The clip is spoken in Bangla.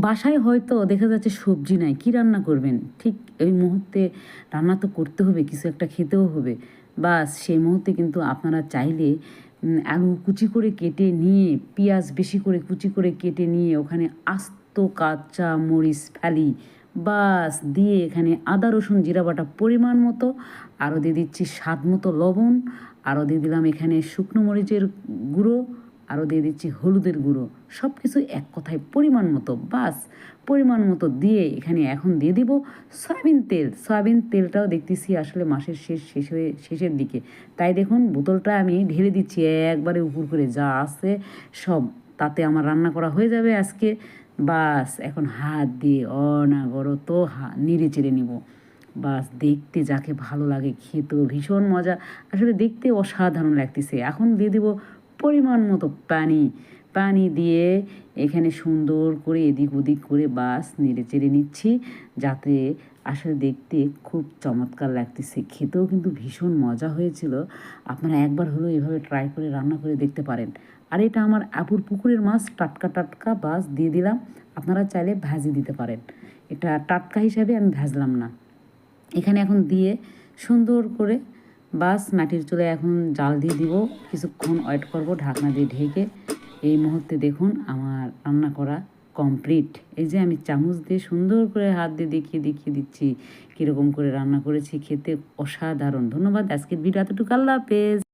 বাসায় হয়তো দেখা যাচ্ছে সবজি নাই, কী রান্না করবেন? ঠিক ওই মুহূর্তে রান্না তো করতে হবে, কিছু একটা খেতেও হবে। বাস সেই মুহূর্তে কিন্তু আপনারা চাইলে আলু কুচি করে কেটে নিয়ে, পেঁয়াজ বেশি করে কুচি করে কেটে নিয়ে ওখানে আস্ত কাঁচা মরিচ ফেলি, বাস দিয়ে এখানে আদা রসুন জিরা বাটা পরিমাণ মতো, আরও দিয়ে দিচ্ছি স্বাদ মতো লবণ, আরও দিয়ে দিলাম এখানে শুকনো মরিচের গুঁড়ো, আরও দিয়ে দিচ্ছি হলুদের গুঁড়ো, সব কিছু এক কথায় পরিমাণ মতো, বাস পরিমাণ মতো দিয়ে এখানে এখন দিয়ে দিব সয়াবিন তেল। সয়াবিন তেলটাও দেখতেছি আসলে মাসের শেষের দিকে, তাই দেখুন বোতলটা আমি ঢেলে দিচ্ছি একবারে উপর করে, যা আছে সব তাতে আমার রান্না করা হয়ে যাবে আজকে। বাস এখন হাত দিয়ে অনাবরত নেড়ে চেড়ে নিব। বাস দেখতে যাকে ভালো লাগে, খেতেও ভীষণ মজা, আসলে দেখতে অসাধারণ লাগতেছে। এখন দিয়ে দিব পরিমাণ মতো পানি। পানি দিয়ে এখানে সুন্দর করে এদিক ওদিক করে বাস নেড়ে চেড়ে নিচ্ছি, যাতে আসলে দেখতে খুব চমৎকার লাগতেছে, খেতেও কিন্তু ভীষণ মজা হয়েছিল। আপনারা একবার হলেও এভাবে ট্রাই করে রান্না করে দেখতে পারেন। আর এটা আমার আপুর পুকুরের মাছ, টাটকা টাটকা, বাস দিয়ে দিলাম। আপনারা চাইলে ভাজি দিতে পারেন, এটা টাটকা হিসাবে আমি ভাজলাম না। এখানে এখন দিয়ে সুন্দর করে বাস মাটির চুলায় এখন জাল দিয়ে দিব, কিছুক্ষণ ওয়েট করব ঢাকনা দিয়ে ঢেকে। এই মুহূর্তে দেখুন আমার রান্না করা কমপ্লিট। এই যে আমি চামচ দিয়ে সুন্দর করে হাত দিয়ে দেখিয়ে দিচ্ছি কীরকম করে রান্না করেছি, খেতে অসাধারণ। ধন্যবাদ, আজকের ভিডিও এতটুকু, আল্লাহ হাফেজ।